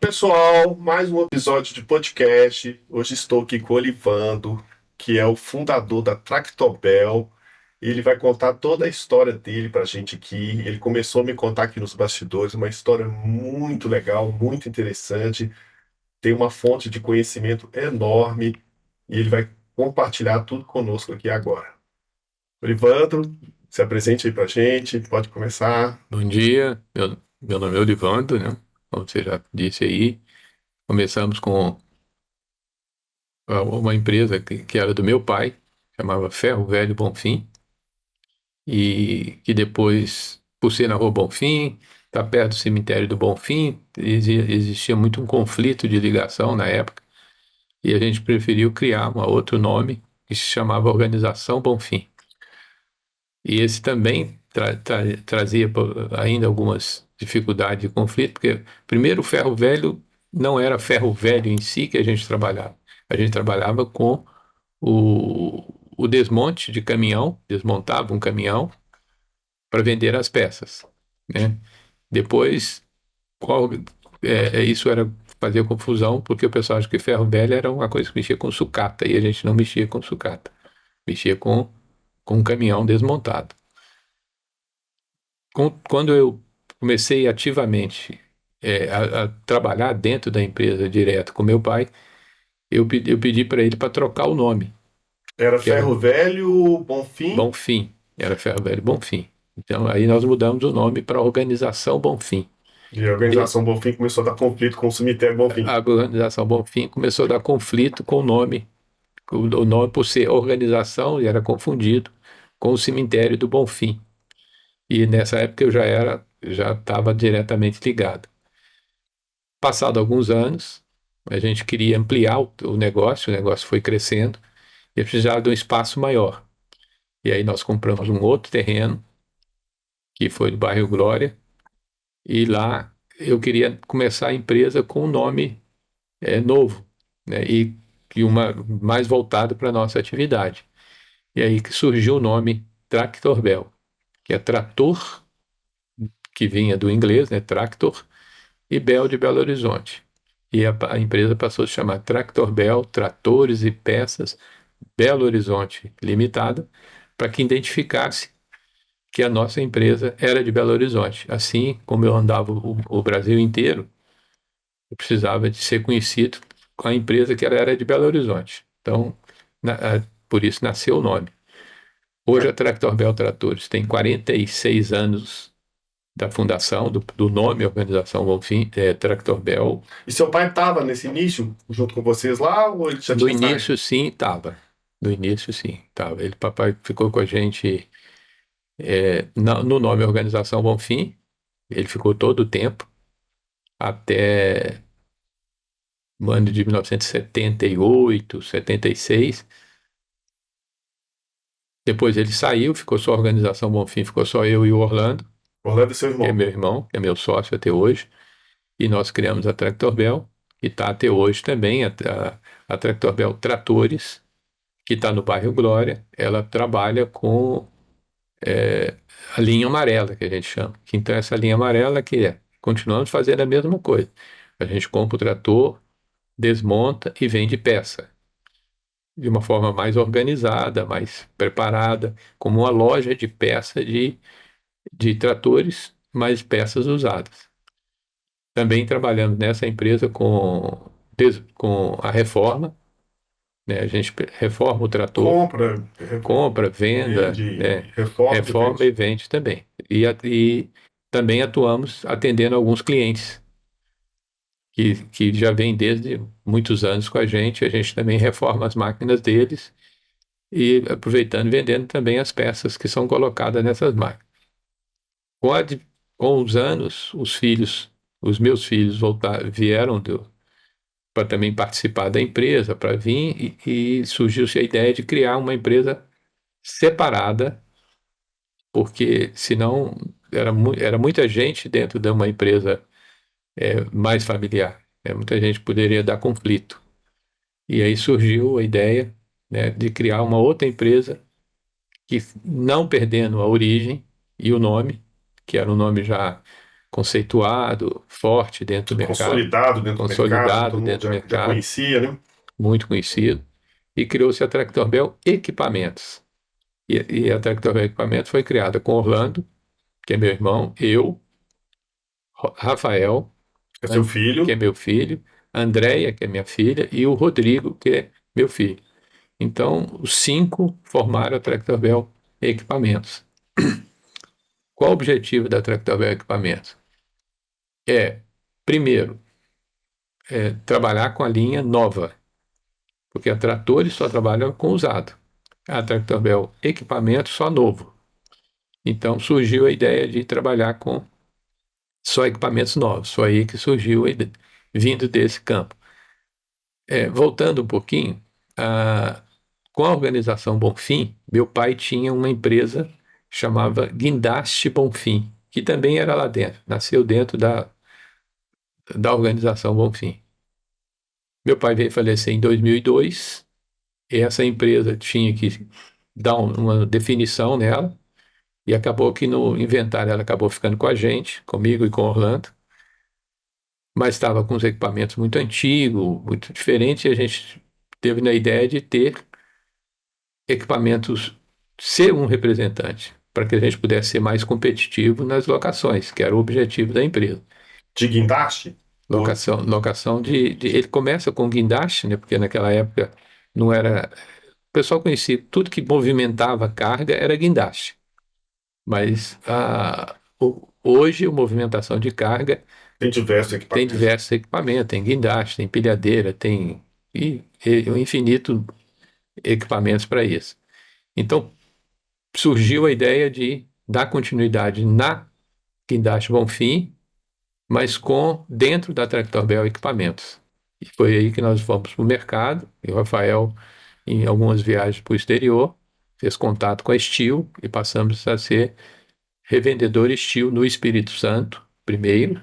pessoal, mais um episódio de podcast. Hoje estou aqui com o Olivando, que é o fundador da Tractobel. Ele vai contar toda a história dele para a gente aqui. Ele começou a me contar aqui nos bastidores, uma história muito legal, muito interessante. Tem uma fonte de conhecimento enorme e ele vai compartilhar tudo conosco aqui agora. Olivando, se apresente aí para a gente, pode começar. Bom dia, meu nome é Olivando, né? Como você já disse aí, começamos com uma empresa que era do meu pai, chamava Ferro Velho Bonfim, e que depois, por ser na Rua Bonfim, está perto do cemitério do Bonfim, existia muito um conflito de ligação na época, e a gente preferiu criar um outro nome que se chamava Organização Bonfim. E esse também trazia ainda algumas dificuldades de conflito, porque, primeiro, o ferro velho não era ferro velho em si que a gente trabalhava. A gente trabalhava com o desmonte de caminhão, desmontava um caminhão para vender as peças, né? Depois, qual, isso era fazer confusão, porque o pessoal acha que ferro velho era uma coisa que mexia com sucata, e a gente não mexia com sucata, mexia com um caminhão desmontado. Quando eu comecei ativamente a trabalhar dentro da empresa direto com meu pai, eu pedi para ele para trocar o nome, Era que era Ferro Velho, Bonfim. Bonfim, era Ferro Velho Bonfim. Então aí nós mudamos o nome para Organização Bonfim. E a De- organização Bonfim começou a dar conflito com o cemitério Bonfim. a Organização Bonfim começou a dar conflito com o nome, o nome por ser organização e era confundido com o cemitério do Bonfim. E nessa época eu já estava diretamente ligado. Passado alguns anos, a gente queria ampliar o negócio foi crescendo e precisava de um espaço maior. E aí nós compramos um outro terreno, que foi do bairro Glória, e lá eu queria começar a empresa com um nome novo, né, e uma mais voltado para a nossa atividade. E aí que surgiu o nome Tractorbel, que é trator, que vinha do inglês, né, tractor, e Bel de Belo Horizonte. E a empresa passou a se chamar Tractor Bel, Tratores e Peças Belo Horizonte Limitada, para que identificasse que a nossa empresa era de Belo Horizonte. Assim como eu andava o Brasil inteiro, eu precisava de ser conhecido com a empresa que era de Belo Horizonte. Então, por isso nasceu o nome. Hoje a Tractor Bel Tratores tem 46 anos da fundação, do nome Organização Bonfim, Tractor Bel. E seu pai estava nesse início, junto com vocês lá, ou ele já No tinha saído? início, sim, estava. No início, sim, estava. Papai ficou com a gente no nome Organização Bonfim. Ele ficou todo o tempo, até o ano de 1978, 76. Depois ele saiu, ficou só a Organização Bonfim, ficou só eu e o Orlando, Orlando é seu que é irmão. meu irmão, que é meu sócio até hoje. E nós criamos a Tractor Bel, que está até hoje também, a Tractor Bel Tratores, que está no bairro Glória. Ela trabalha com é, a linha amarela, que a gente chama. Então, essa linha amarela continuamos fazendo a mesma coisa. A gente compra o trator, desmonta e vende peça, de uma forma mais organizada, mais preparada, como uma loja de peça de tratores, mas peças usadas. Também trabalhamos nessa empresa com a reforma, né? A gente reforma o trator, Compra, compra, venda, vende, né? reforma e Reforma e vende. vende também. E também atuamos atendendo alguns clientes que já vêm desde muitos anos com a gente também reforma as máquinas deles e aproveitando e vendendo também as peças que são colocadas nessas máquinas. Com, a, com os anos, os meus filhos vieram para também participar da empresa, para vir, e surgiu-se a ideia de criar uma empresa separada, porque senão era muita gente dentro de uma empresa mais familiar. Muita gente poderia dar conflito. E aí surgiu a ideia, né, de criar uma outra empresa que, não perdendo a origem e o nome, que era um nome já conceituado, forte dentro do mercado, Consolidado dentro do mercado, consolidado todo mundo dentro do já mercado, conhecia, né? muito conhecido, e criou-se a Tractor Bell Equipamentos. E a Tractor Bell Equipamentos foi criada com Orlando, que é meu irmão, eu, Rafael, É seu que é filho. meu filho, Andréia, que é minha filha, e o Rodrigo, que é meu filho. Então, os cinco formaram a Tractor Bell Equipamentos. Qual o objetivo da Tractor Bell Equipamentos? Primeiro, trabalhar com a linha nova, porque a Tratores só trabalha com usado. A Tractor Bell Equipamentos só novo. Então surgiu a ideia de trabalhar com só equipamentos novos. Foi aí que surgiu a ideia, vindo desse campo. Voltando um pouquinho, com a organização Bonfim, meu pai tinha uma empresa chamava Guindaste Bonfim, que também era lá dentro, nasceu dentro da organização Bonfim. Meu pai veio falecer em 2002, e essa empresa tinha que dar uma definição nela, e acabou que no inventário ela acabou ficando com a gente, comigo e com Orlando, mas estava com os equipamentos muito antigos, muito diferentes, e a gente teve na ideia de ter equipamentos, ser um representante, para que a gente pudesse ser mais competitivo nas locações, que era o objetivo da empresa. De guindaste? Locação ele começa com guindaste, né, porque naquela época não era. O pessoal conhecia tudo que movimentava carga era guindaste. Mas hoje a movimentação de carga Tem diversos tem equipamentos. diversos equipamentos, tem guindaste, tem pilhadeira, tem um infinito equipamentos para isso. Então surgiu a ideia de dar continuidade na Guindaste Bonfim, mas com dentro da Tractor Bell Equipamentos. E foi aí que nós fomos para o mercado, e o Rafael, em algumas viagens para o exterior, fez contato com a Steel e passamos a ser revendedor Steel no Espírito Santo, primeiro.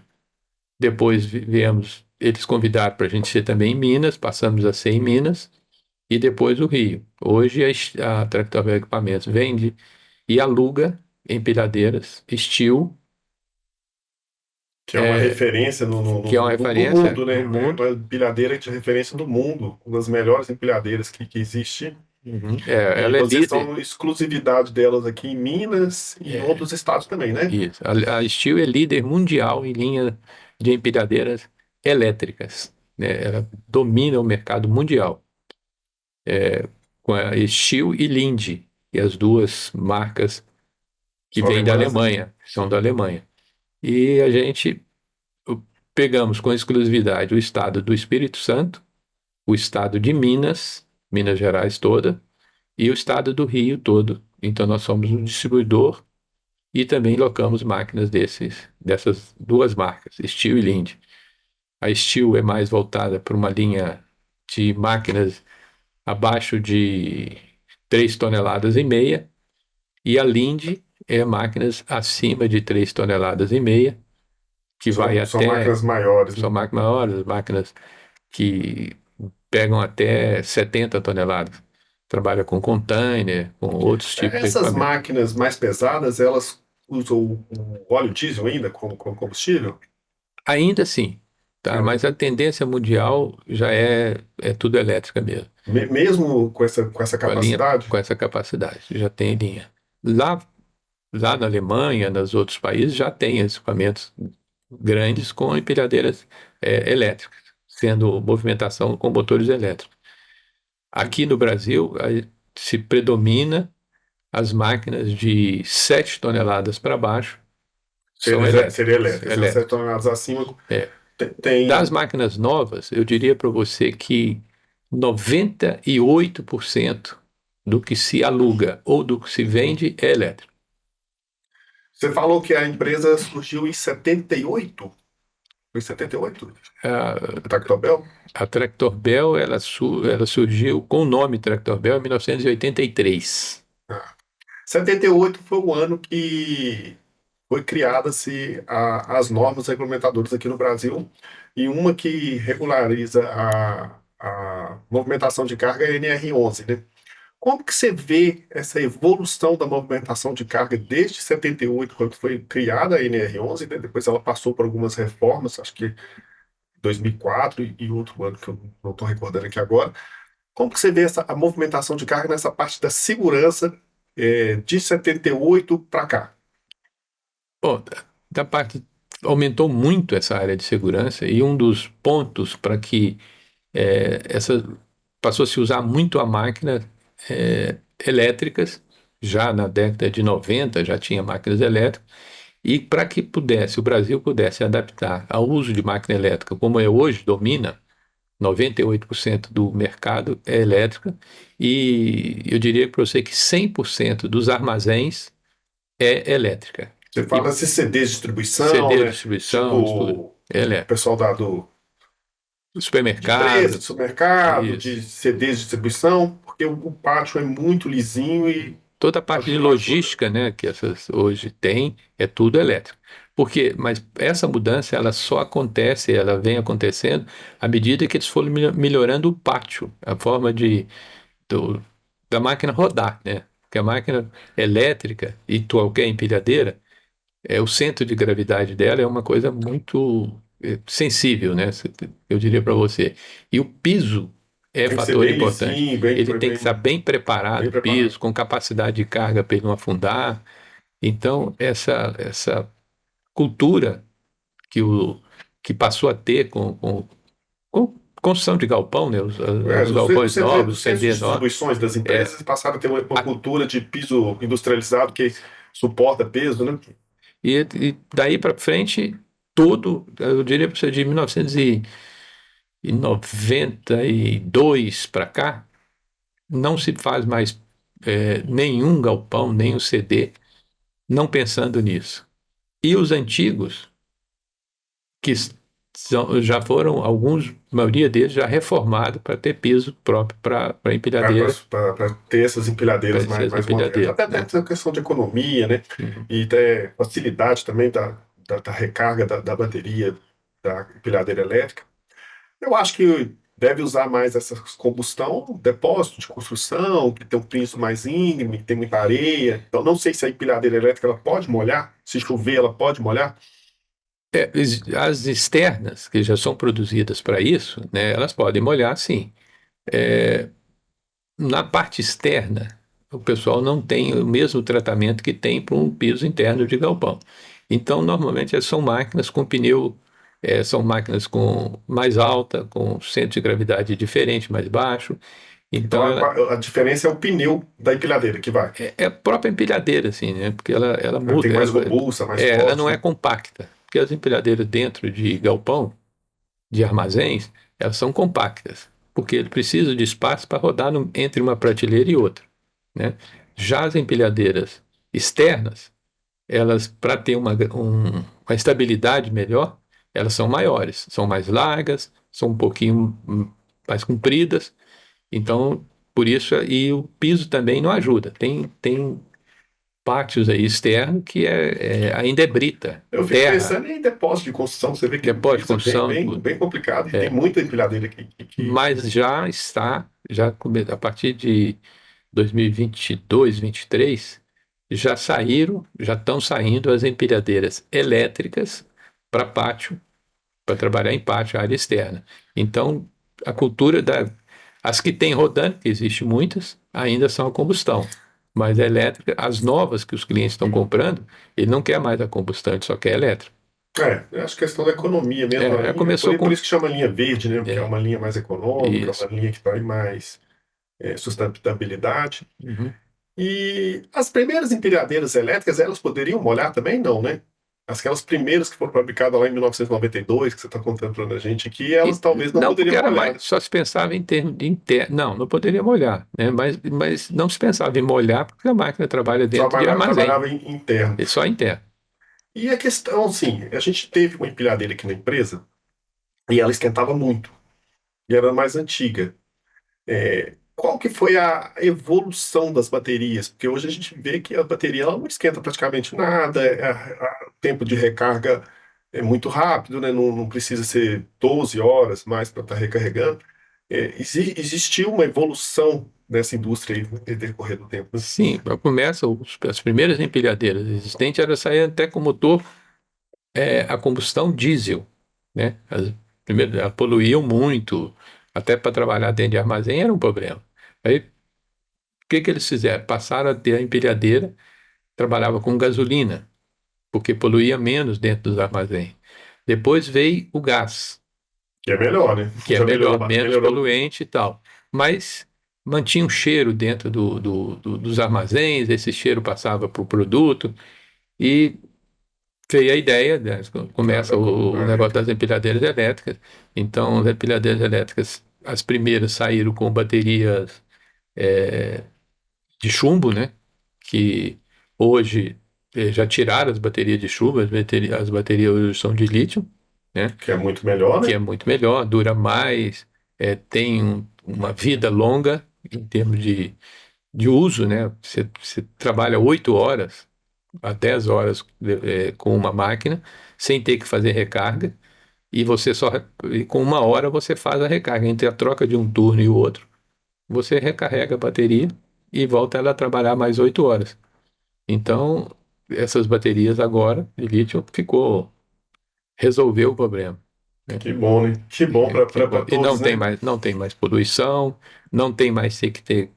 Depois viemos, eles convidaram para a gente ser também em Minas, passamos a ser em Minas, e depois o Rio. Hoje a Tractor Bell Equipamentos vende e aluga empilhadeiras Steel, Que é uma referência que é uma no referência mundo, né? no mundo. É uma empilhadeira de referência do mundo. Uma das melhores empilhadeiras que existe. Uhum. E Ela é vocês líder. são exclusividade delas aqui em Minas e em outros estados também, né? Isso. A Steel é líder mundial em linha de empilhadeiras elétricas, né? Ela domina o mercado mundial, com a Steel e Linde, e as duas marcas que São vêm da alemãs, né? Alemanha, são da Alemanha. E a gente pegamos com exclusividade o estado do Espírito Santo, o estado de Minas, Minas Gerais toda, e o estado do Rio todo. Então nós somos um distribuidor e também locamos máquinas dessas duas marcas, Steel e Linde. A Steel é mais voltada para uma linha de máquinas abaixo de 3,5 toneladas, e a Linde é máquinas acima de 3,5 toneladas, que vai São até, máquinas maiores, são né? máquinas maiores, máquinas que pegam até 70 toneladas. Trabalha com container, com outros tipos de Essas equipamento. máquinas mais pesadas, elas usam o óleo diesel ainda como combustível? Ainda assim, tá? Ainda. Mas a tendência mundial já é tudo elétrica mesmo. Mesmo com essa Com a linha, capacidade? com essa capacidade, já tem linha. Lá, lá na Alemanha, nos outros países, já tem equipamentos grandes com empilhadeiras elétricas, sendo movimentação com motores elétricos. Aqui no Brasil, se predomina as máquinas de 7 toneladas para baixo são Seria elétricas. elétrica. Se 7 toneladas acima, É. Das tem. máquinas novas, eu diria para você que 98% do que se aluga ou do que se vende é elétrico. Você falou que a empresa surgiu em 78? Foi em 78? A, A Tractor Bell? a Tractor Bell ela surgiu com o nome Tractor Bell em 1983. 78 foi o ano que foi criadas-se as normas regulamentadoras aqui no Brasil, e uma que regulariza a movimentação de carga é a NR11, né? Como que você vê essa evolução da movimentação de carga desde 78, quando foi criada a NR11, né? Depois ela passou por algumas reformas, acho que 2004 e outro ano que eu não estou recordando aqui agora. Como que você vê a movimentação de carga nessa parte da segurança de 78 para cá? Bom, da parte aumentou muito essa área de segurança e um dos pontos para que essa passou a se usar muito a máquina elétricas, já na década de 90 já tinha máquinas elétricas, e para que o Brasil pudesse adaptar ao uso de máquina elétrica, como é hoje, domina 98% do mercado é elétrica, e eu diria para você que 100% dos armazéns é elétrica. Você E fala de CDs de distribuição, CD de né? distribuição, tudo, Tipo, é o elétrico. pessoal de empresa, de Supermercados, supermercado, de isso. CDs de distribuição, porque o pátio é muito lisinho e Toda a parte de ajuda. logística, né, que essas hoje tem, é tudo elétrico. Mas essa mudança, ela só acontece, ela vem acontecendo à medida que eles foram melhorando o pátio, a forma do- da máquina rodar, né? Porque a máquina elétrica e qualquer empilhadeira, o centro de gravidade dela é uma coisa muito sensível, né? Eu diria para você. E o piso é Tem que ser fator bem importante. lisinho, bem, Ele tem que estar bem, bem bem preparado, o preparado. piso, com capacidade de carga para ele não afundar. Então, essa cultura que passou a ter com construção de galpão, né? Os Os galpões novos, os os centros de CD novos, distribuições das é, empresas passaram a ter uma a- cultura de piso industrializado que suporta peso, né? e daí para frente, todo, eu diria para você, de 1992 para cá, não se faz mais nenhum galpão, nem o CD, não pensando nisso. E os antigos, que já foram, alguns, a maioria deles já reformados para ter piso próprio para empilhadeira, Para ter essas empilhadeiras para ser as mais modernas. empilhadeiras, Até né? dentro da questão de economia, né? Uhum. E ter facilidade também da recarga da bateria da empilhadeira elétrica. Eu acho que deve usar mais essa combustão, depósito de construção, que tem um piso mais íngreme, que tem muita areia. Então, não sei se a empilhadeira elétrica ela pode molhar. Se chover, ela pode molhar. As externas, que já são produzidas para isso, né, elas podem molhar, sim. Na parte externa, o pessoal não tem o mesmo tratamento que tem para um piso interno de galpão. Então, normalmente, são máquinas com pneu, são máquinas com mais alta, com centro de gravidade diferente, mais baixo. Então, Então, a diferença é o pneu da empilhadeira que vai. é a própria empilhadeira, assim, né? Porque ela Ela tem muda, mais robusta, mais ela forte, não é né? compacta. Porque as empilhadeiras dentro de galpão, de armazéns, elas são compactas, porque ele precisa de espaço para rodar entre uma prateleira e outra, né? Já as empilhadeiras externas, elas, para ter uma estabilidade melhor, elas são maiores, são mais largas, são um pouquinho mais compridas, então, por isso, e o piso também não ajuda. Tem pátios aí externos que ainda é brita, Eu fico terra, pensando em depósito de construção. Você vê que depois de isso é construção, tudo. bem complicado e tem É. muita empilhadeira Mas já está, a partir de 2022, 23, já estão saindo as empilhadeiras elétricas para pátio, para trabalhar em pátio, área externa. Então, a cultura as que tem rodando, que existe muitas, ainda são a combustão. Mas a elétrica, as novas que os clientes estão comprando, ele não quer mais a combustão, ele só quer a elétrica. eu acho que é questão da economia mesmo, a linha. Começou Por com. isso que chama linha verde, né? Porque é É, uma linha mais econômica, isso. uma linha que traz mais sustentabilidade. Uhum. E as primeiras empilhadeiras elétricas, elas poderiam molhar também? Não, né? Aquelas primeiras que foram fabricadas lá em 1992, que você está contando para a gente aqui, elas talvez não Não, porque poderiam era molhar, né? mais, só se pensava em termos de interno. Não, não poderia molhar, né? Mas não se pensava em molhar porque a máquina trabalha dentro de armazém, Trabalhava interno. é só interno. E a questão, assim, a gente teve uma empilhadeira aqui na empresa e ela esquentava muito. E era mais antiga. Qual que foi a evolução das baterias? Porque hoje a gente vê que a bateria ela não esquenta praticamente nada, o tempo de recarga é muito rápido, né? Não precisa ser 12 horas mais para estar recarregando. Existiu uma evolução nessa indústria aí no decorrer do tempo, né? Sim, começa as primeiras empilhadeiras existentes era sair até com motor a combustão diesel, né? Primeiro, elas poluíam muito, até para trabalhar dentro de armazém era um problema. Aí, o que eles fizeram? Passaram a ter a empilhadeira, trabalhava com gasolina, porque poluía menos dentro dos armazéns. Depois veio o gás, Que é melhor, né? que é Já melhorou, melhor, menos melhorou. poluente e tal. Mas mantinha um cheiro dentro dos armazéns, esse cheiro passava para o produto, e veio a ideia, né, começa o negócio das empilhadeiras elétricas. Então, as empilhadeiras elétricas, as primeiras saíram com baterias de chumbo, né? Que hoje já tiraram as baterias de chumbo, as baterias hoje são de lítio, né? Que é muito melhor, Que é né? muito melhor, dura mais, tem uma vida longa em termos de uso, né? Você trabalha 8 horas a 10 horas com uma máquina, sem ter que fazer recarga, e você só, e com 1 hora você faz a recarga. Entre a troca de um turno e o outro, você recarrega a bateria e volta ela a trabalhar mais 8 horas. Então, essas baterias agora de lítio resolveu o problema, né? Que bom, né? Que bom Que bom. para E todos, né? não tem mais poluição, não tem mais ter que ter.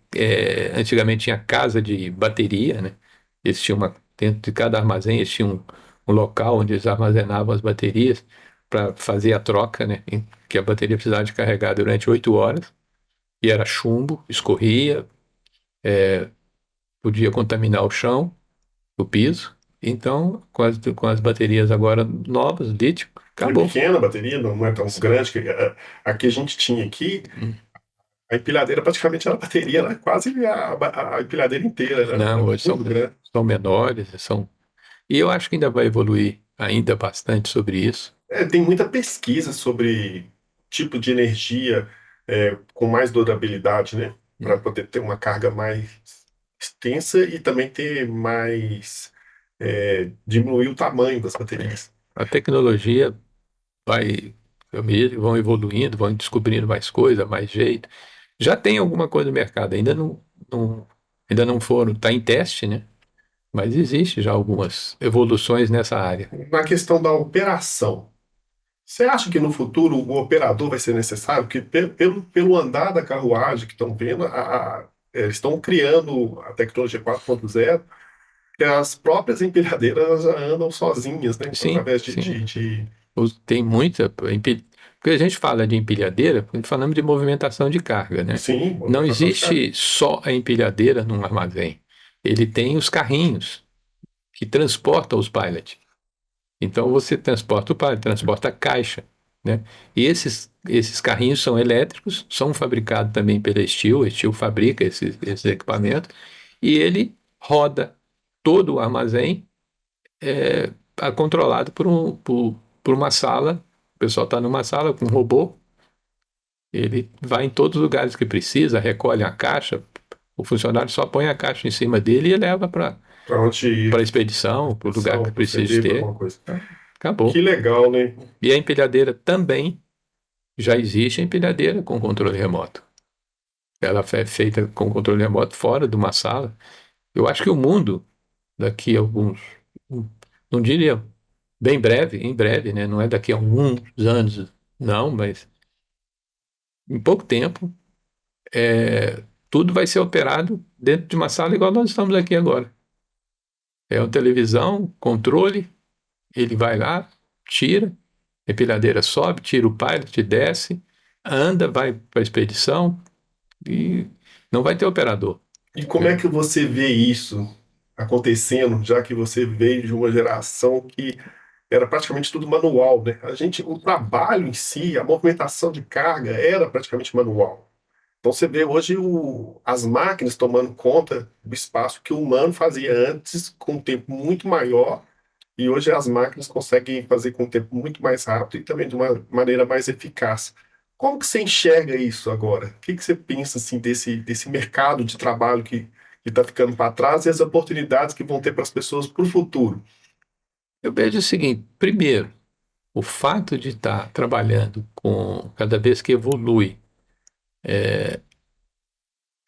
Antigamente tinha casa de bateria, né? Eles tinham dentro de cada armazém, eles tinham um local onde eles armazenavam as baterias para fazer a troca, né? Que a bateria precisava de carregar durante 8 horas, e era chumbo, escorria, podia contaminar o chão, o piso. Então, com as baterias agora novas, lítio, E é acabou. pequena a bateria, não é tão grande. A que a gente tinha aqui, a empilhadeira praticamente era a bateria, era quase a empilhadeira inteira, era Não, hoje muito grande. são menores, e eu acho que ainda vai evoluir ainda bastante sobre isso. Tem muita pesquisa sobre tipo de energia com mais durabilidade, né? Para Hum. poder ter uma carga mais extensa e também ter mais, diminuir o tamanho das baterias. A tecnologia vai, vão evoluindo, vão descobrindo mais coisa, mais jeito. Já tem alguma coisa no mercado, ainda não foram, está em teste, né? Mas existe já algumas evoluções nessa área. Na questão da operação, você acha que no futuro o operador vai ser necessário? Porque pelo andar da carruagem que estão vendo, eles estão criando a tecnologia 4.0, que as próprias empilhadeiras já andam sozinhas, né? Sim, Através sim. de. Tem muita. Porque a gente fala de empilhadeira, falamos de movimentação de carga, né? Sim, Não movimentação de carga. existe só a empilhadeira num armazém. Ele tem os carrinhos que transportam os pallets. Então você transporta o pallet, transporta a caixa, né? E esses carrinhos são elétricos, são fabricados também pela Steel. A Steel fabrica esses equipamentos, e ele roda todo o armazém controlado por uma sala. O pessoal está numa sala com um robô, ele vai em todos os lugares que precisa, recolhe a caixa, o funcionário só põe a caixa em cima dele e leva Para onde ir, para a expedição, para o lugar que para precisa CD, para ter. alguma coisa. Que Acabou. legal, né? E a empilhadeira também, já existe a empilhadeira com controle remoto. Ela é feita com controle remoto fora de uma sala. Eu acho que o mundo, daqui a não diria bem breve, em breve, né? Não é daqui a alguns anos, não, mas em pouco tempo, tudo vai ser operado dentro de uma sala igual nós estamos aqui agora. É uma televisão, controle, ele vai lá, tira, a empilhadeira sobe, tira o pilot, desce, anda, vai para a expedição e não vai ter operador, E como é né? que você vê isso acontecendo, já que você veio de uma geração que era praticamente tudo manual, né? O trabalho em si, a movimentação de carga era praticamente manual. Então você vê hoje as máquinas tomando conta do espaço que o humano fazia antes com um tempo muito maior, e hoje as máquinas conseguem fazer com um tempo muito mais rápido e também de uma maneira mais eficaz. Como que você enxerga isso agora? O que que você pensa assim desse mercado de trabalho que está ficando para trás e as oportunidades que vão ter para as pessoas para o futuro? Eu vejo o seguinte: primeiro, o fato de estar trabalhando cada vez que evolui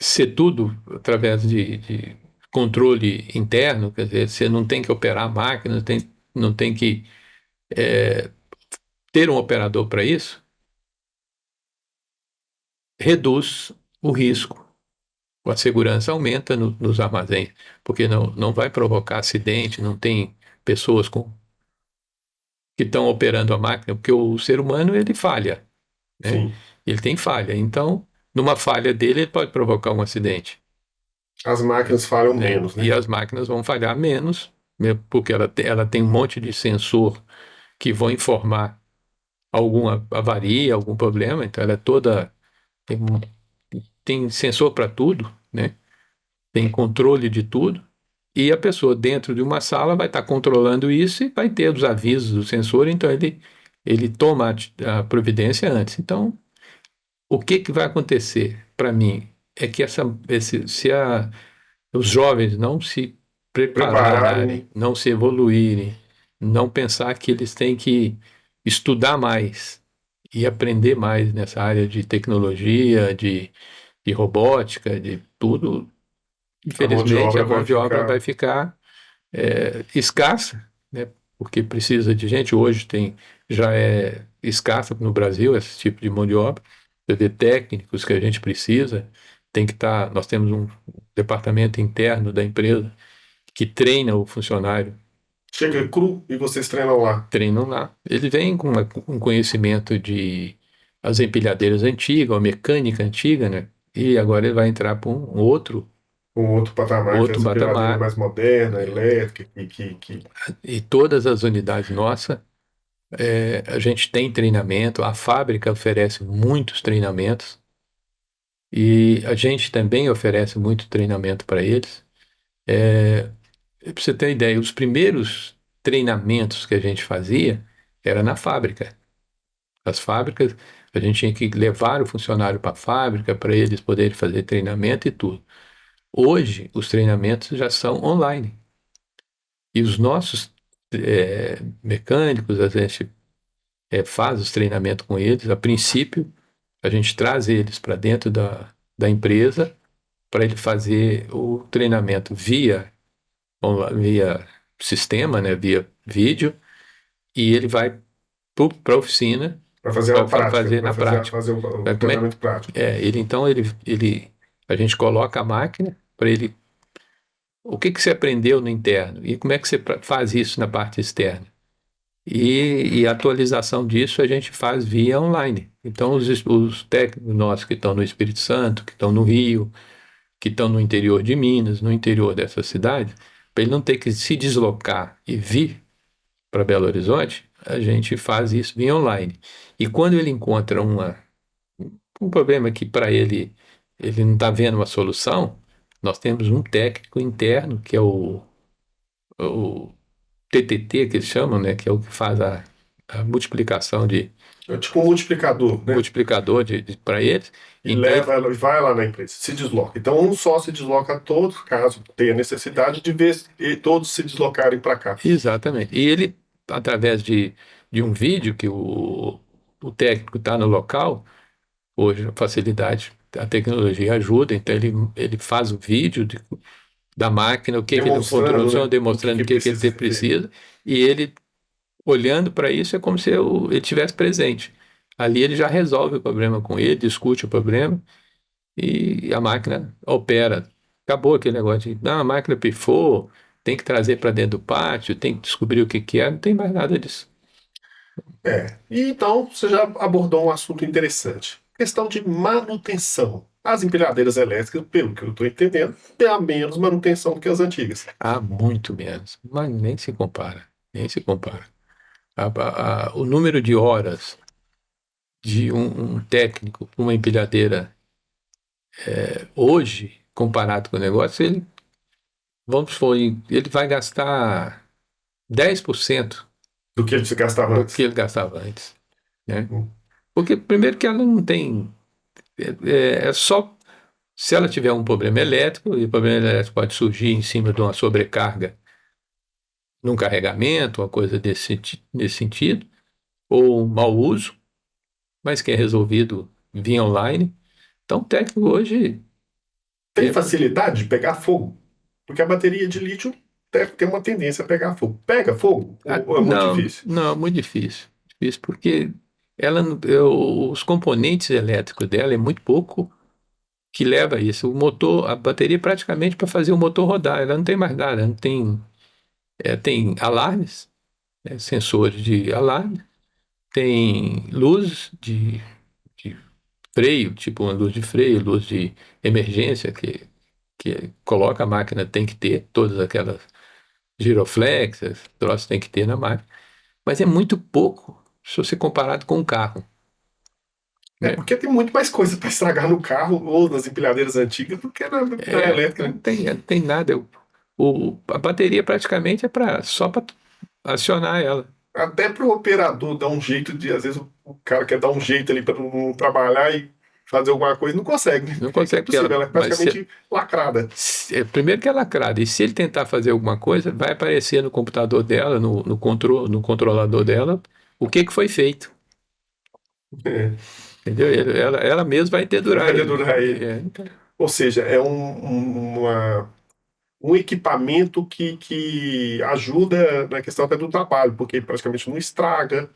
ser tudo através de controle interno, quer dizer, você não tem que operar a máquina, não tem que ter um operador para isso, reduz o risco. A segurança aumenta nos armazéns, porque não vai provocar acidente, não tem pessoas que estão operando a máquina, porque o ser humano ele falha, né? Sim. Ele tem falha. Então, numa falha dele, ele pode provocar um acidente, As máquinas falham né? menos, E né? as máquinas vão falhar menos, né? Porque ela tem um monte de sensor que vão informar alguma avaria, algum problema. Então, ela é toda. Tem, tem sensor para tudo, né? Tem controle de tudo. E a pessoa dentro de uma sala vai estar controlando isso e vai ter os avisos do sensor, então ele toma a providência antes. Então, o que que vai acontecer para mim é que se os jovens não se Prepararem, prepararem, né? não se evoluírem, não pensar que eles têm que estudar mais e aprender mais nessa área de tecnologia, de robótica, de tudo, A mão de infelizmente a obra mão vai de obra vai ficar. ficar escassa, né? Porque precisa de gente. Hoje já é escassa no Brasil esse tipo de mão de obra, de técnicos que a gente precisa. Tem que estar. Nós temos um departamento interno da empresa que treina o funcionário, Chega cru e vocês treinam lá. treinam lá. Ele vem com um conhecimento de as empilhadeiras antigas, a mecânica antiga, né? E agora ele vai entrar para um Com outro patamar, que é outro essa empilhadeira patamar. mais moderna, elétrica, que E todas as unidades nossas, a gente tem treinamento, a fábrica oferece muitos treinamentos e a gente também oferece muito treinamento para eles. Para você ter uma ideia, os primeiros treinamentos que a gente fazia era na fábrica. As fábricas, a gente tinha que levar o funcionário para a fábrica para eles poderem fazer treinamento e tudo. Hoje, os treinamentos já são online. E os nossos mecânicos, a gente faz os treinamentos com eles. A princípio, a gente traz eles para dentro da empresa para ele fazer o treinamento via sistema, né, via vídeo, e ele vai para a oficina para fazer a para prática, fazer para na fazer, prática. fazer o Como é? treinamento prático. A gente coloca a máquina para ele. O que que você aprendeu no interno e como é que você faz isso na parte externa? E a atualização disso a gente faz via online. Então, os técnicos nossos que estão no Espírito Santo, que estão no Rio, que estão no interior de Minas, no interior dessa cidade, para ele não ter que se deslocar e vir para Belo Horizonte, a gente faz isso via online. E quando ele encontra um problema que para ele não está vendo uma solução, nós temos um técnico interno, que é o TTT, que eles chamam, né, que é o que faz a multiplicação É tipo um multiplicador, né? multiplicador para eles. E Então, leva ela e vai lá na empresa, se desloca. Então, um só se desloca a todos, caso tenha necessidade de ver e todos se deslocarem para cá. exatamente. E ele, através de um vídeo que o técnico está no local, hoje a facilidade, a tecnologia ajuda, então ele faz o vídeo da máquina, o que que ele Demonstrando, controlou, né, o demonstrando que o que que precisa ele ser feito. precisa, e ele olhando para isso é como se ele tivesse presente. Ali ele já resolve o problema com ele, discute o problema e a máquina opera. Acabou aquele negócio de, não, a máquina pifou, tem que trazer para dentro do pátio, tem que descobrir o que que é, não tem mais nada disso. É. E então, você já abordou um assunto interessante. Questão de manutenção. As empilhadeiras elétricas, pelo que eu estou entendendo, têm a menos manutenção do que as antigas. Há muito menos, mas nem se compara, nem se compara. O número de horas de um técnico com uma empilhadeira hoje, comparado com o negócio, vamos supor, ele vai gastar 10% Do que eles gastavam do que antes. ele gastava antes, né? Hum. Porque, primeiro, que ela não tem. É só se ela tiver um problema elétrico, e o problema elétrico pode surgir em cima de uma sobrecarga num carregamento, uma coisa nesse sentido, ou um mau uso, mas que é resolvido via online. Então, o técnico hoje. Tem É, facilidade de pegar fogo? Porque a bateria de lítio tem uma tendência a pegar fogo. Pega fogo? Ou é muito não, difícil? não, muito difícil. Difícil porque os componentes elétricos dela é muito pouco que leva a isso. O motor, a bateria é praticamente para fazer o motor rodar. Ela não tem mais nada, não tem, tem alarmes, né, sensores de alarme, tem luzes de freio, tipo uma luz de freio, luz de emergência que coloca a máquina, tem que ter todas aquelas giroflexas, troços tem que ter na máquina. Mas é muito pouco se você comparado com um carro, É né? porque tem muito mais coisa para estragar no carro ou nas empilhadeiras antigas do que na elétrica, Não né? tem, não tem nada. A bateria praticamente é só para acionar ela. Até para o operador dar um jeito de, às vezes, o cara quer dar um jeito ali para não trabalhar e fazer alguma coisa, não consegue, né? Não Porque é consegue porque ela, impossível, ela é mas praticamente lacrada. primeiro que é lacrada, e se ele tentar fazer alguma coisa, vai aparecer no computador dela, no controlador dela, o que que foi feito, É, entendeu? Ela mesma vai não dedurar vai ele. dedurar ele. Então, Ou seja, é um equipamento que ajuda na questão até do trabalho, porque praticamente não estraga.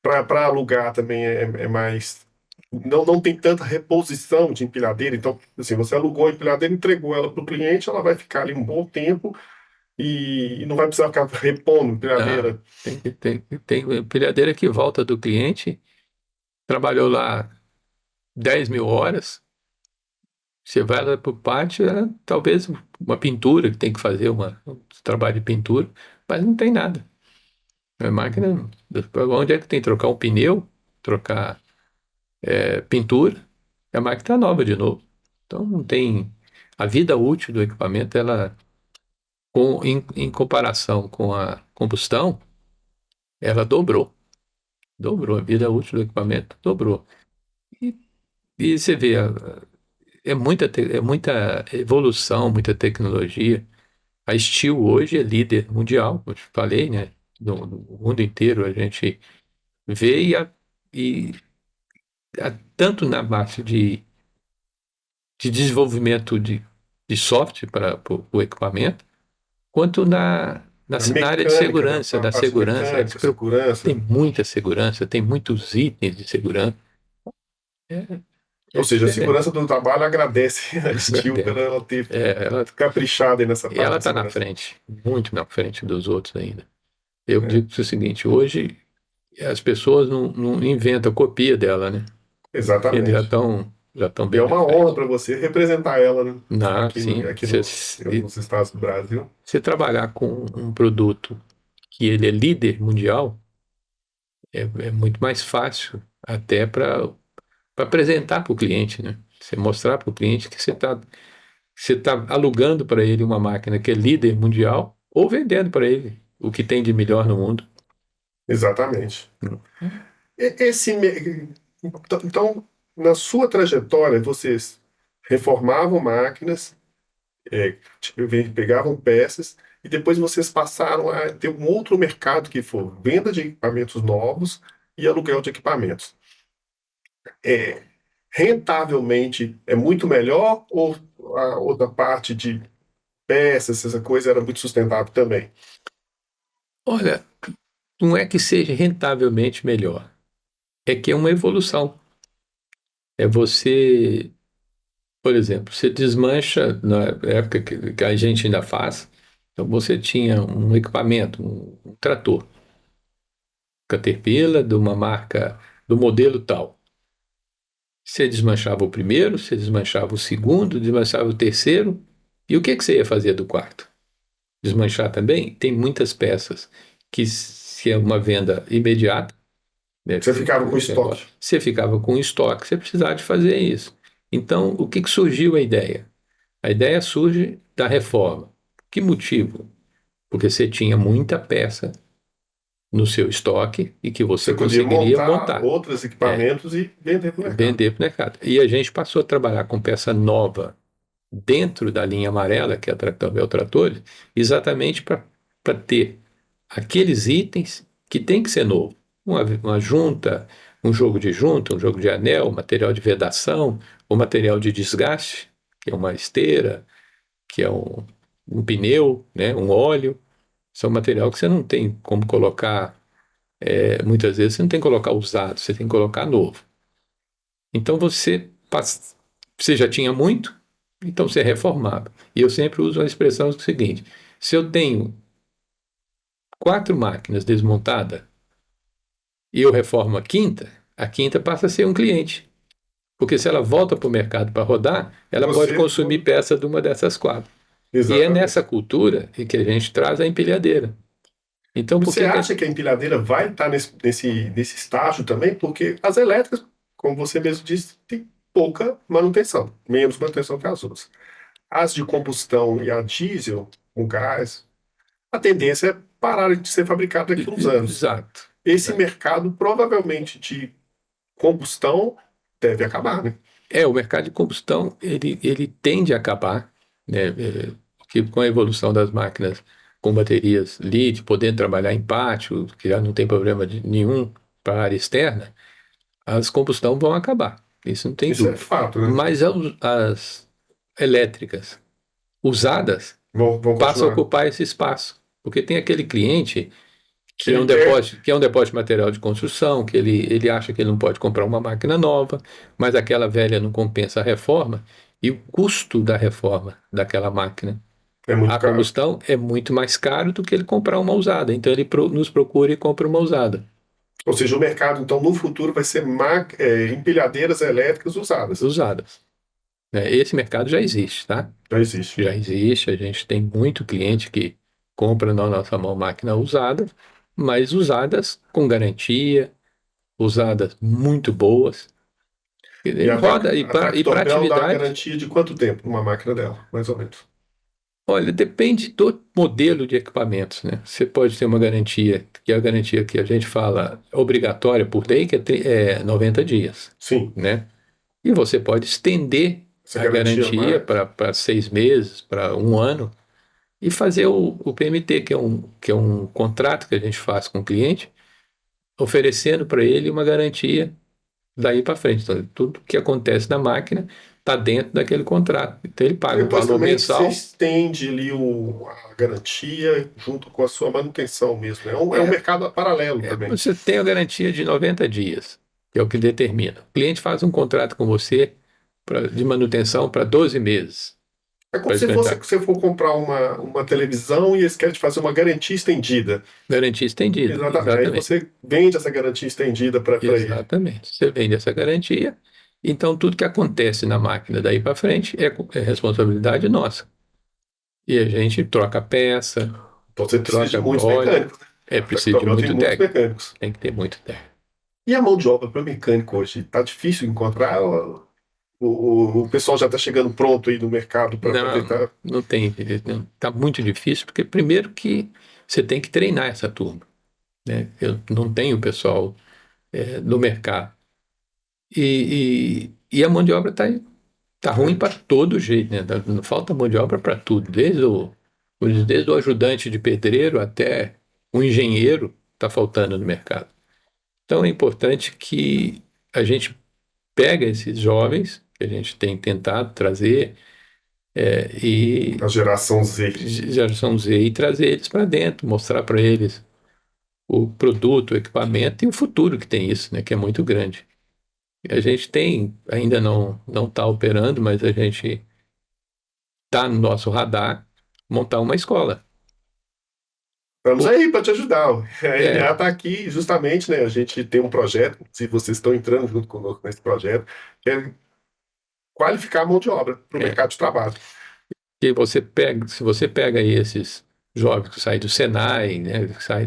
Para alugar também é mais. Não tem tanta reposição de empilhadeira. Então, assim, você alugou a empilhadeira, entregou ela para o cliente, ela vai ficar ali um bom tempo e não vai precisar ficar repondo não, empilhadeira. tem empilhadeira que volta do cliente, trabalhou lá 10 mil horas. Você vai lá para o pátio, talvez uma pintura, que tem que fazer um trabalho de pintura, mas não tem nada. A máquina, onde é que tem que trocar um pneu, trocar pintura, a máquina está nova de novo. Então não tem. A vida útil do equipamento, ela, em comparação com a combustão, ela dobrou. Dobrou. A vida útil do equipamento dobrou. E, e você vê, é muita evolução, muita tecnologia. A Steel hoje é líder mundial, como eu te falei, né? No mundo inteiro a gente vê e tanto na parte de desenvolvimento de software para o equipamento, quanto A na área de mecânica, né? segurança, A da parte segurança. Eles mecânica, tem segurança. muita segurança, tem muitos itens de segurança. É, Ou é seja, a diferente. segurança do trabalho agradece a Steel pela ela ter Ela caprichado aí nessa parte ela da está na segurança. frente, muito na frente dos outros ainda. Eu É, digo o seguinte, hoje as pessoas não inventam copia dela, né? Eles exatamente. já estão E é bem na uma honra frente. para você representar ela, né? Não, Aqui, sim, aqui nos Estados do Brasil. você trabalhar com um produto que ele é líder mundial é muito mais fácil até para apresentar para o cliente, né? Você mostrar para o cliente que você tá alugando para ele uma máquina que é líder mundial ou vendendo para ele o que tem de melhor no mundo. Exatamente. Então, na sua trajetória, vocês reformavam máquinas, tipo, pegavam peças, e depois vocês passaram a ter um outro mercado que foi venda de equipamentos novos e aluguel de equipamentos. É, rentavelmente é muito melhor ou a outra parte de peças, essa coisa era muito sustentável também? Olha, não é que seja rentavelmente melhor, é que é uma evolução. É você, por exemplo, você desmancha, na época que a gente ainda faz, então você tinha um equipamento, um trator, Caterpillar, de uma marca, do modelo tal. Você desmanchava o primeiro, você desmanchava o segundo, desmanchava o terceiro, e o que que você ia fazer do quarto? Desmanchar também? Tem muitas peças que, se é uma venda imediata, né, Você ficava com estoque. você ficava com estoque, você precisava de fazer isso. Então, o que que surgiu a ideia? A ideia surge da reforma. Que motivo? Porque você tinha muita peça no seu estoque e que você Você podia conseguiria montar montar, outros equipamentos e vender para o mercado. vender para o mercado. E a gente passou a trabalhar com peça nova dentro da linha amarela, que é a Tractobel Tratores, exatamente para ter aqueles itens que tem que ser novo. Uma junta, um jogo de junta, um jogo de anel, material de vedação, o material de desgaste. que é uma esteira, que é um pneu, né, um óleo. Isso é um material que você não tem como colocar, muitas vezes você não tem que colocar usado, você tem que colocar novo. Então você já tinha muito, então você reformava. E eu sempre uso a expressão seguinte: se eu tenho 4 máquinas desmontadas e eu reformo a quinta passa a ser um cliente. Porque se ela volta para o mercado para rodar, ela pode Você, consumir peça de uma dessas 4. E é nessa exatamente. cultura que a gente traz a empilhadeira. Então, por Você que acha que a empilhadeira vai estar nesse estágio também? Porque as elétricas, como você mesmo disse, tem pouca manutenção, menos manutenção que as outras. As de combustão e a diesel, com gás, a tendência é parar de ser fabricada daqui a uns anos. Exato. Esse mercado, provavelmente, de combustão deve acabar, né? O mercado de combustão, ele tende a acabar, né? Porque com a evolução das máquinas com baterias lítio, podendo trabalhar em pátio, que já não tem problema nenhum para a área externa, as combustão vão acabar. Isso não tem Isso é dúvida. fato, né? Mas as elétricas usadas Vão passam a continuar. ocupar esse espaço. Porque tem aquele cliente que é Ele um quer, depósito, que é um depósito de material de construção, que ele acha que ele não pode comprar uma máquina nova, mas aquela velha não compensa a reforma, e o custo da reforma daquela máquina é muito a caro. combustão é muito mais caro do que ele comprar uma usada. Então ele nos procura e compra uma usada, Ou seja, o mercado, então, no futuro vai ser empilhadeiras elétricas usadas. usadas. Né? Esse mercado já existe, tá? Já existe. Já existe, a gente tem muito cliente que compra na nossa mão máquina usada, mas usadas com garantia, usadas muito boas. E Ele roda A e para Tractopel dá a atividade, garantia de quanto tempo numa máquina dela, mais ou menos? olha, depende do modelo de equipamentos, né? Você pode ter uma garantia, que é a garantia que a gente fala obrigatória por lei, que é 90 dias, Sim, né? E você pode estender essa a garantia garantia mais. para 6 meses, para um ano, e fazer o PMT, que é um contrato que a gente faz com o cliente, oferecendo para ele uma garantia daí para frente. Então, tudo que acontece na máquina está dentro daquele contrato. Então, ele paga um Depois valor também você mensal. estende ali a garantia junto com a sua manutenção mesmo. É um É, mercado paralelo também. Você tem a garantia de 90 dias, que é o que determina. O cliente faz um contrato com você de manutenção para 12 meses. É como Para se fosse esquentar. que você for comprar uma televisão e eles querem te fazer uma garantia estendida. Garantia estendida. Exatamente. Aí Exatamente. você vende essa garantia estendida para ele. Exatamente. Você vende essa garantia, então tudo que acontece na máquina daí para frente é responsabilidade nossa. E a gente troca peça, Então você precisa de troca muitos óleo, mecânicos, né? A preciso de Tractopel tem muito muitos técnico. mecânicos. Tem que ter muito técnico. E a mão de obra para mecânico hoje? Está difícil encontrar? O pessoal já está chegando pronto aí no mercado para Não, tentar. não tem. Está muito difícil, porque primeiro que você tem que treinar essa turma, né? Eu não tenho pessoal no mercado. E a mão de obra tá ruim para todo jeito, né? Não falta mão de obra para tudo, desde o ajudante de pedreiro até o engenheiro está faltando no mercado. Então é importante que a gente pega esses jovens que a gente tem tentado trazer e A geração Z. geração Z e trazer eles para dentro, mostrar para eles o produto, o equipamento e o futuro que tem isso, né? Que é muito grande. A gente tem, ainda não está operando, mas a gente está no nosso radar montar uma escola. Estamos Pô, aí para te ajudar. A NA É, está aqui justamente, né? A gente tem um projeto, se vocês estão entrando junto conosco nesse projeto, que é qualificar a mão de obra para o é. mercado de trabalho. Que se você pega aí esses jovens que saem do Senai, né, que saem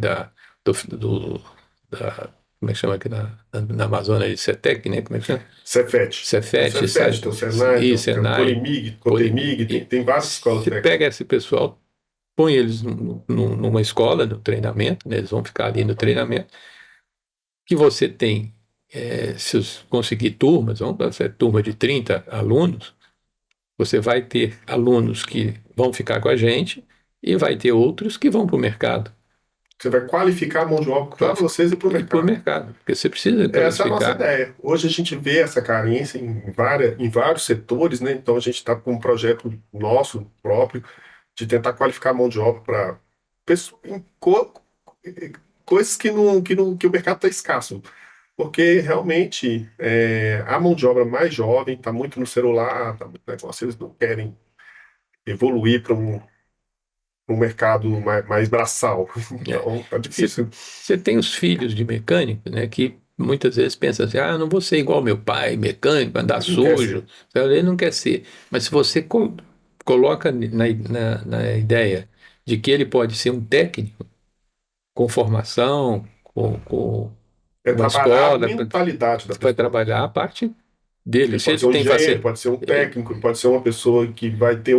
como é que chama aqui na Amazônia, de CETEC, né, como é que chama? Cefet. Tem o Cefet, sai Cefet, tem o Senai, e tem o Senai, Polimig, Polimig. Cotemig, tem várias escolas Você técnicas. pega esse pessoal, põe eles numa escola, no treinamento, né, eles vão ficar ali no treinamento, que você tem, se conseguir turmas, vamos fazer turma de 30 alunos, você vai ter alunos que vão ficar com a gente e vai ter outros que vão para o mercado. Você vai qualificar a mão de obra para vocês e para o E por mercado. mercado, porque você precisa Essa é a nossa qualificar. ideia. Hoje a gente vê essa carência em vários setores, né? Então a gente está com um projeto nosso próprio de tentar qualificar a mão de obra para coisas que o mercado está escasso. Porque realmente a mão de obra mais jovem está muito no celular, está muito negócio, eles não querem evoluir para um mercado mais braçal. É. Então tá Você, difícil. você tem os filhos de mecânico, né, que muitas vezes pensam assim, eu não vou ser igual meu pai, mecânico, andar Não quer sujo. ser. Então, ele não quer ser. Mas se você coloca na ideia de que ele pode ser um técnico com formação, com É uma trabalhar a escola, mentalidade da vai pessoa. trabalhar a parte dele. Ele Se pode ele ser um tem engenheiro, facilidade. pode ser um técnico, pode ser uma pessoa que vai ter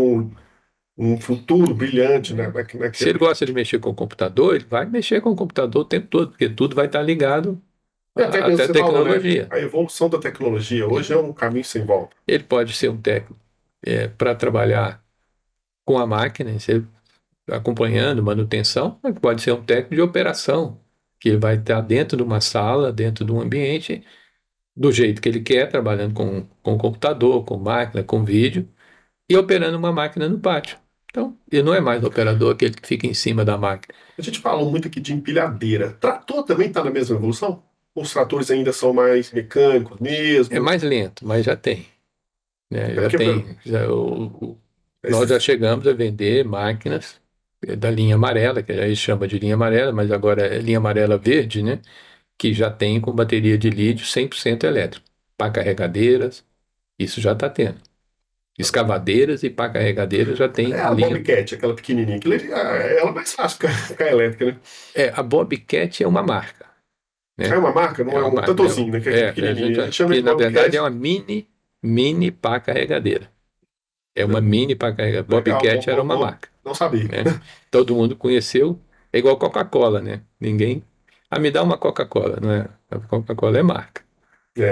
um futuro brilhante, né, Se ele naquele. gosta de mexer com o computador, ele vai mexer com o computador o tempo todo, porque tudo vai estar ligado E até mesmo até a você falou, né? tecnologia. A evolução da tecnologia hoje é um caminho sem volta. Ele pode ser um técnico para trabalhar com a máquina, você acompanhando manutenção, mas pode ser um técnico de operação, que ele vai estar dentro de uma sala, dentro de um ambiente, do jeito que ele quer, trabalhando com computador, com máquina, com vídeo, e operando uma máquina no pátio. Então, ele não é mais operador, aquele que fica em cima da máquina. A gente falou muito aqui de empilhadeira. Trator também está na mesma evolução? Os tratores ainda são mais mecânicos É mesmo? mais lento, mas já tem, né? É Já porque tem, nós já esses, chegamos a vender máquinas da linha amarela, que aí chama de linha amarela, mas agora é linha amarela verde, né? Que já tem com bateria de lítio 100% elétrico. Pá carregadeiras, isso já está tendo. Escavadeiras e pá carregadeiras já tem é a a linha. Bobcat, aquela pequenininha, ela é mais fácil ficar elétrica, né? A Bobcat é uma marca, É né? uma marca, não É é uma um marca, Tatozinho, né? Que é aquele a pequenininho. gente, A gente chama que de na verdade é Bobcat. uma mini pá carregadeira. É uma mini pá carregadeira. Legal, Bobcat era bom uma nome. marca, Não sabia. né? Todo mundo conheceu. É igual Coca-Cola, né? Ninguém. Ah, me dá uma Coca-Cola, não é? A Coca-Cola é marca,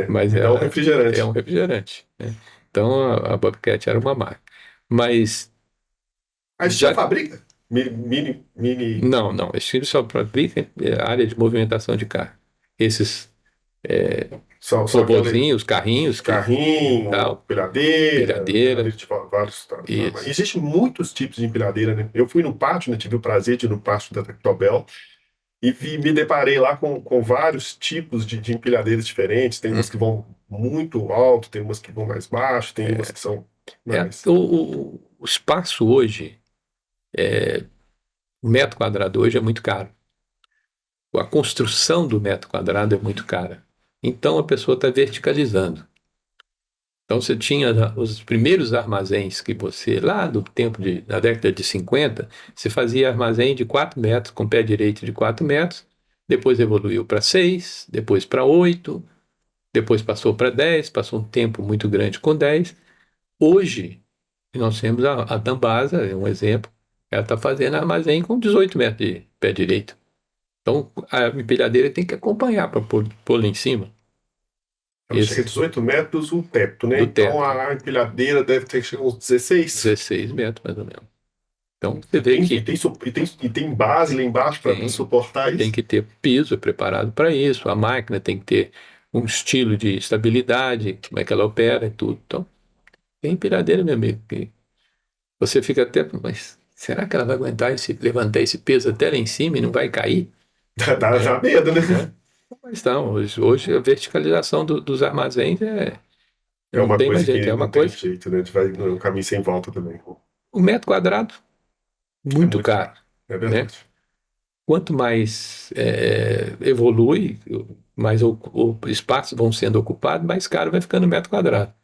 mas Me dá um ela é um refrigerante. refrigerante, né? Então a Bobcat era uma marca. Mas A gente já já. fabrica? Mini. Não, não. Esse só fabrica área de movimentação de carro. Esses São aquele robozinhos, carrinhos que carrinho, tal, empilhadeira empilhadeira. de vários. Mas Isso. existem muitos tipos de empilhadeira, né? Eu fui no pátio, né? Tive o prazer de ir no pátio da Tractobel e me deparei lá com vários tipos de empilhadeiras diferentes. Tem umas que Hum. vão muito alto, tem umas que vão mais baixo, tem umas que são mais. O espaço hoje, o metro quadrado hoje é muito caro. A construção do metro quadrado é muito cara. Então a pessoa está verticalizando. Então você tinha os primeiros armazéns que você, lá do tempo da década de 50, você fazia armazém de 4 metros, com pé direito de 4 metros, depois evoluiu para 6, depois para 8, depois passou para 10, passou um tempo muito grande com 10. Hoje, nós temos a Dambasa, é um exemplo, ela está fazendo armazém com 18 metros de pé direito. Então a empilhadeira tem que acompanhar para pôr lá em cima. Ela chega a Esse 18 metros o teto, né? do Então teto, a empilhadeira deve ter que chegar uns 16. 16 metros mais ou menos. Então você E vê tem, e que tem, su- e tem base lá embaixo para tem, suportar tem isso. que ter piso preparado para isso, a máquina tem que ter um estilo de estabilidade, como é que ela opera e tudo. Então, tem empilhadeira, meu amigo, que você fica até, mas será que ela vai aguentar levantar esse peso até lá em cima e não vai cair? Dá medo, né? Né? Mas não, hoje a verticalização dos armazéns É não uma tem mais coisa jeito, que é não uma tem coisa. jeito, né? A gente vai num caminho sem volta também. O metro quadrado, É muito muito caro, caro, é né? verdade. Quanto mais evolui, mais o espaço vão sendo ocupados, mais caro vai ficando o metro quadrado. O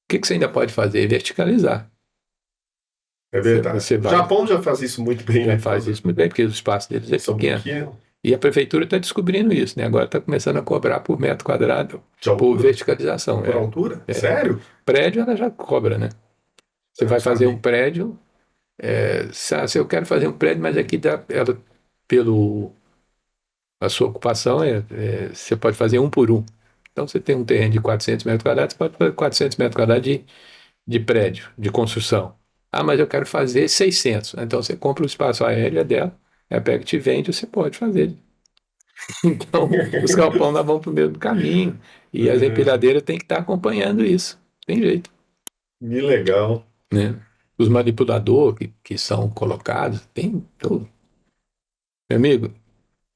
que você ainda pode fazer? Verticalizar. É Você verdade. O vai, Japão já faz isso muito bem, já né? faz isso muito bem, porque o espaço deles é São pequeno. pequenos, E a prefeitura está descobrindo isso, né? Agora está começando a cobrar por metro quadrado, de por altura, verticalização. por altura. É. Sério? Prédio ela já cobra, né? Você Eu não vai fazer um sabia. prédio, se eu quero fazer um prédio, mas aqui pelo a sua ocupação você pode fazer um por um. Então você tem um terreno de 400 metros quadrados, você pode fazer 400 metros quadrados de prédio, de construção. Ah, mas eu quero fazer 600. Então você compra o espaço aéreo dela a pega te vende, você pode fazer. Então, os galpões lá vão para o mesmo caminho. E as É, empilhadeiras têm que estar acompanhando isso. Tem jeito, que legal. né? Os manipuladores que são colocados, tem tudo. Meu amigo,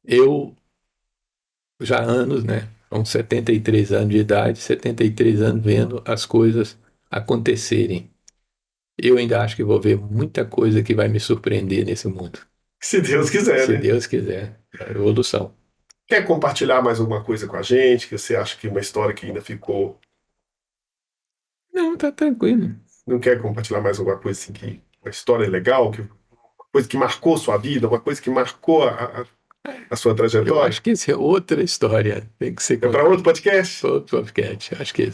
eu já há anos, né? Com 73 anos de idade, 73 anos vendo as coisas acontecerem. Eu ainda acho que vou ver muita coisa que vai me surpreender nesse mundo. Se Deus quiser, Se né? Deus quiser. A evolução. Quer compartilhar mais alguma coisa com a gente? Que você acha que uma história que ainda ficou. Não, tá tranquilo. Não quer compartilhar mais alguma coisa assim que. Uma história legal, que, uma coisa que marcou sua vida, uma coisa que marcou a sua Eu trajetória? acho que isso é outra história. Tem que ser É para outro podcast? outro podcast. Eu acho que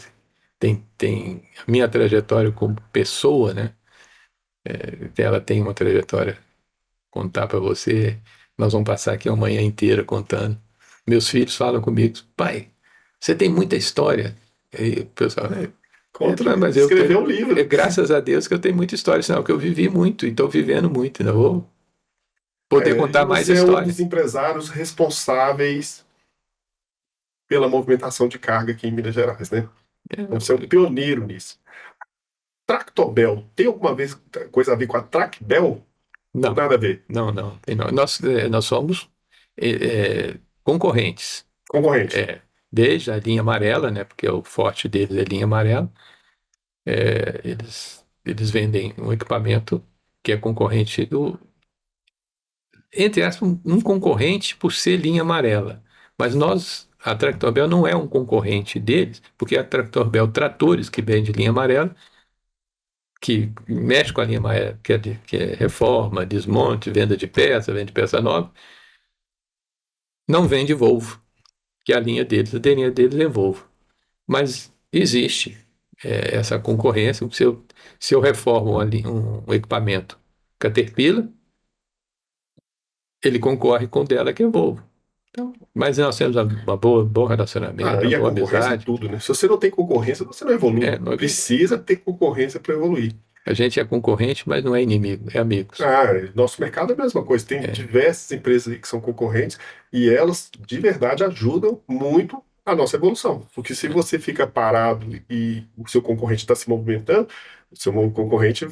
tem a minha trajetória como pessoa, né? Ela tem uma trajetória contar para você. Nós vamos passar aqui a manhã inteira contando. Meus filhos falam comigo, pai, você tem muita história. E o pessoal, Conta, mas eu escrever tenho, um livro. graças a Deus que eu tenho muita história, senão que eu vivi muito e estou vivendo muito, ainda vou poder É, e contar mais você é um história. dos empresários responsáveis pela movimentação de carga aqui em Minas Gerais, né? Então, você é um pioneiro nisso. Tractobel, tem alguma vez coisa a ver com a Tracbel? Ou Não, nada a ver? não. Nós somos concorrentes. Concorrente. É, desde a linha amarela, né? Porque o forte deles é linha amarela. Eles vendem um equipamento que é concorrente entre aspas, um concorrente por ser linha amarela. Mas a Tractobel não é um concorrente deles, porque a Tractobel Tratores, que vende linha amarela, que mexe com a linha amarela, que é reforma, desmonte, venda de peça, vende peça nova, não vende Volvo, que é a linha deles é Volvo. Mas existe essa concorrência. Se eu reformo um equipamento Caterpillar, ele concorre com o dela, que é Volvo. Então, mas nós temos uma bom relacionamento, uma E a boa concorrência é amizade. tudo, né? Se você não tem concorrência, você não evolui. Nós, Precisa ter concorrência para evoluir. a gente é concorrente, mas não é inimigo, é amigos. Nosso mercado é a mesma coisa. Tem É, diversas empresas aí que são concorrentes e elas, de verdade, ajudam muito a nossa evolução. Porque se você fica parado e o seu concorrente está se movimentando, o seu concorrente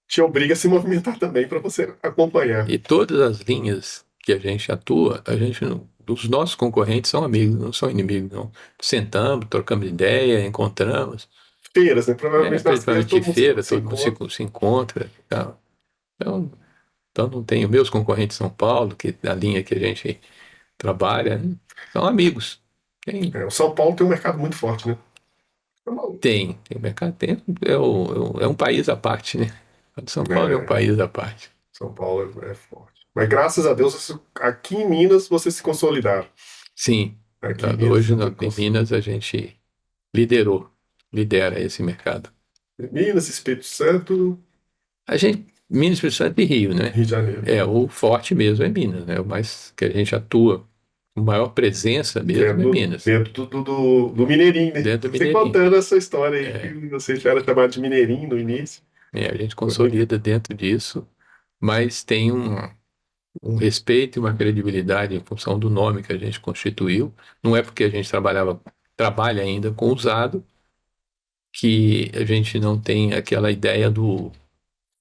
te obriga a se movimentar também para você acompanhar. e todas as linhas que a gente atua, a gente não, os nossos concorrentes são amigos, não são inimigos, não. Sentamos, trocamos ideia, encontramos. Feiras, né? Provavelmente nas feiras Principalmente de todo mundo se, feira, se todo mundo encontra. se encontra. E tal. Então, então, não tenho meus concorrentes em São Paulo, que da linha que a gente trabalha, né? São amigos. Tem, O São Paulo tem um mercado muito forte, né? tem mercado, é um país à parte, né? São Paulo é um É, país à parte. São Paulo é forte. Mas graças a Deus, aqui em Minas, vocês se consolidaram. Sim, Aqui em Minas, hoje você tem em Minas a gente lidera esse mercado. Minas, Espírito Santo, Minas, Espírito Santo e Rio, né? Rio de Janeiro. O forte mesmo é Minas, né? O mais que a gente atua, a maior presença mesmo é Dentro, Minas, dentro do Mineirinho, né? dentro do Você Mineirinho. contando essa história aí, É, que você já era chamado de Mineirinho no início. a gente Foi legal. consolida dentro disso, mas tem um respeito e uma credibilidade em função do nome que a gente constituiu. Não é porque a gente trabalha ainda com usado que a gente não tem aquela ideia do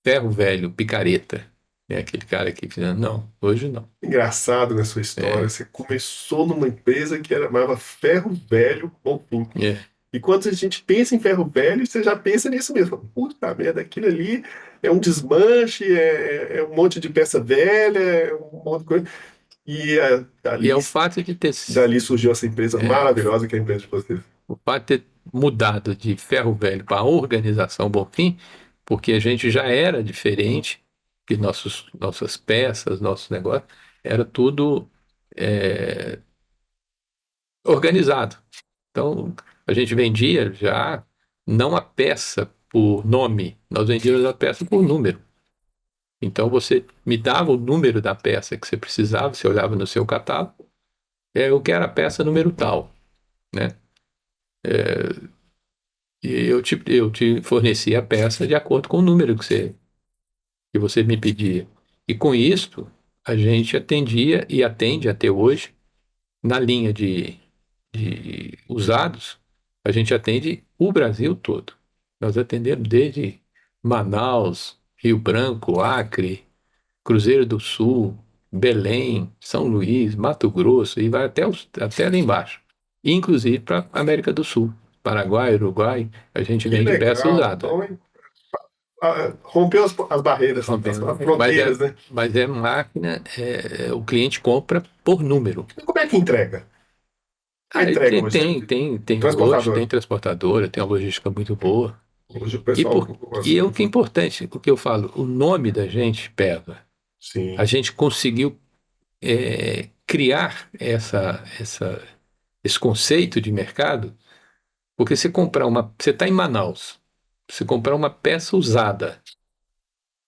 ferro velho, picareta. É aquele cara que diz, não, hoje não. Engraçado na sua história. É, Você começou numa empresa que era chamava Ferro Velho Bonfim. é, E quando a gente pensa em ferro velho, você já pensa nisso mesmo. Puta merda, aquilo ali é um desmanche, é um monte de peça velha, é um monte de coisa. E e é o fato de ter, dali surgiu essa empresa é, maravilhosa que é a empresa de vocês. o fato de ter mudado de ferro velho para a organização Bonfim, porque a gente já era diferente, que nossas peças, nossos negócios, era tudo é, organizado. Então, a gente vendia já não a peça por nome, nós vendíamos a peça por número. Então, você me dava o número da peça que você precisava, você olhava no seu catálogo, eu quero a peça número tal, né? E eu te fornecia a peça de acordo com o número que você me pedia. E com isso, a gente atendia e atende até hoje, na linha de usados, a gente atende o Brasil todo. Nós atendemos desde Manaus, Rio Branco, Acre, Cruzeiro do Sul, Belém, São Luís, Mato Grosso, e vai até lá embaixo. Inclusive para a América do Sul, Paraguai, Uruguai, a gente Que vende peça legal. usada. Então, rompeu as barreiras, as fronteiras, né? Mas é máquina, o cliente compra por número. E como é que entrega? A Ah, entrega hoje tem tem hoje, tem transportador. transportadora, tem uma logística muito boa. Hoje o E, pessoal por, gosta. e o que é importante, o que eu falo, o nome da gente pega. A Sim. gente conseguiu criar esse conceito de mercado, porque você está em Manaus, você comprar uma peça usada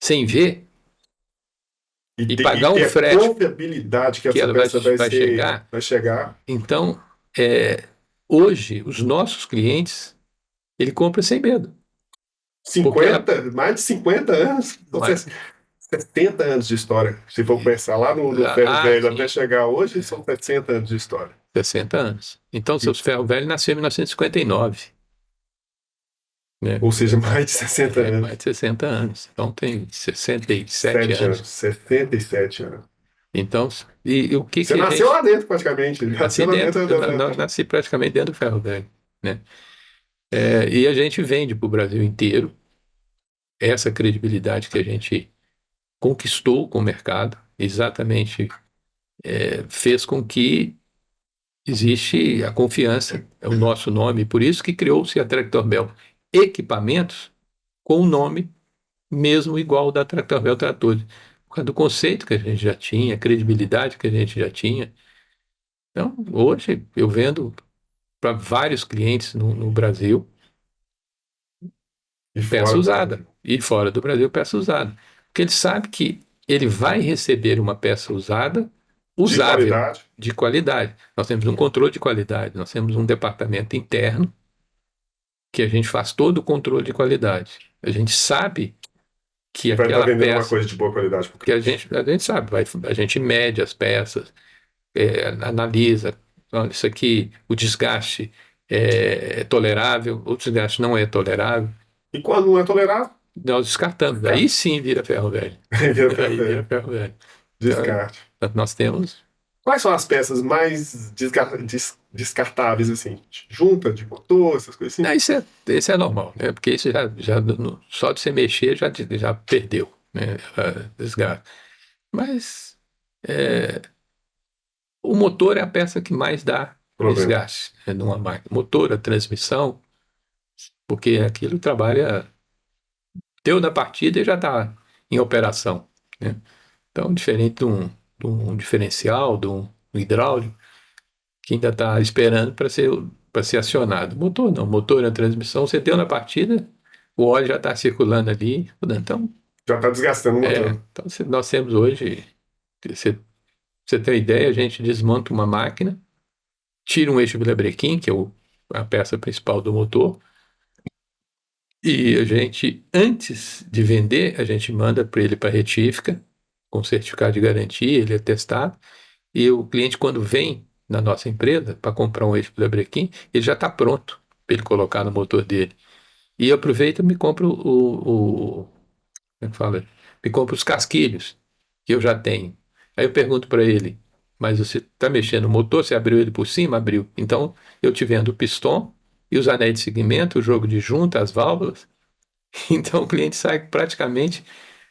sem ver e E pagar um ter a frete confiabilidade que que essa ela vai, peça vai chegar. vai chegar. Então, hoje, os nossos clientes, ele compra sem medo, porque ela 50, mais de 50 anos, são mas, 70 anos de história. Se for pensar lá no ferro velho até sim, chegar hoje, são 60 anos de história. 60 anos. Então, E- seus ferro velho nasceu em 1959, né? ou seja, mais de 60 Mais anos. de 60 anos. Então, tem 67 7 anos. anos, 67 anos. Então, e o que Você que a nasceu gente... lá dentro, praticamente. Nasci Nasceu lá dentro, dentro nasci praticamente dentro do ferro velho, né? E a gente vende para o Brasil inteiro essa credibilidade que a gente conquistou com o mercado, exatamente fez com que existe a confiança, é o nosso nome, por isso que criou-se a Tractor Bell Equipamentos com o nome mesmo igual ao da Tractor Bell Tratores, por causa do conceito que a gente já tinha, a credibilidade que a gente já tinha. Então, hoje eu vendo para vários clientes no Brasil e peça fora do usada, Brasil. e fora do Brasil peça usada, porque ele sabe que ele vai receber uma peça usada, De usável, qualidade. de qualidade. Nós temos um controle de qualidade, nós temos um departamento interno que a gente faz todo o controle de qualidade. A gente sabe que E vai estar aquela vendendo uma peça, coisa de boa qualidade para o que cliente. a gente sabe, a gente mede as peças, analisa, olha, isso aqui, o desgaste é tolerável, o desgaste não é tolerável. E quando não é tolerável, Nós descartamos. Aí descarte. sim vira ferro velho. Vira ferro Aí vira velho. ferro velho. Descarte. Então, nós temos. Quais são as peças mais descartáveis, assim? Junta de motor, essas coisas Não, assim? isso é normal, né? Porque isso só de você mexer já perdeu, né? Desgaste. Mas o motor é a peça que mais dá Problema. desgaste, né, numa máquina. Motor, a transmissão, porque aquilo trabalha, deu da partida e já está em operação, né? Então, diferente de um diferencial, de um hidráulico, que ainda está esperando para ser acionado. Motor não, motor é a transmissão, você deu na partida, o óleo já está circulando ali. Então, Já está desgastando o motor. então nós temos hoje, você tem uma ideia, a gente desmonta uma máquina, tira um eixo virabrequim, que é a peça principal do motor, e a gente, antes de vender, a gente manda para ele para retífica, com certificado de garantia, ele é testado. E o cliente, quando vem na nossa empresa para comprar um eixo Brequim, ele já está pronto para ele colocar no motor dele. E aproveita e me compra como é que fala? Me compra os casquilhos que eu já tenho. Aí eu pergunto para ele, mas você está mexendo no motor? Você abriu ele por cima? Abriu. Então eu te vendo o piston e os anéis de segmento, o jogo de junta, as válvulas. Então o cliente sai praticamente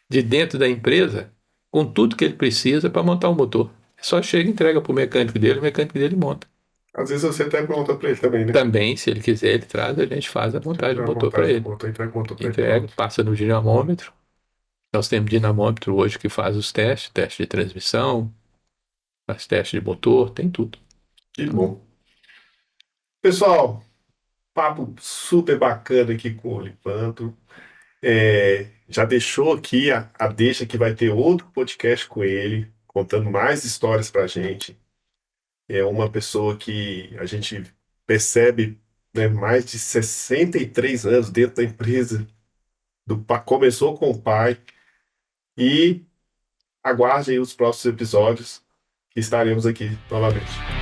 de dentro da empresa com tudo que ele precisa para montar o motor. Só chega e entrega para o mecânico dele monta. Às vezes você até pergunta para ele também, né? Também, se ele quiser, ele traz, a gente faz a montagem do A motor para montagem do ele. motor, entrega o motor para ele Entrega, pronto. passa no dinamômetro. Nós temos dinamômetro hoje que faz os testes, teste de transmissão, faz teste de motor, tem tudo. Que bom. Pessoal, papo super bacana aqui com o Olivanto. Já deixou aqui a deixa que vai ter outro podcast com ele, contando mais histórias para a gente. É uma pessoa que a gente percebe, né, mais de 63 anos dentro da empresa. Começou com o pai e aguarde aí os próximos episódios, que estaremos aqui novamente.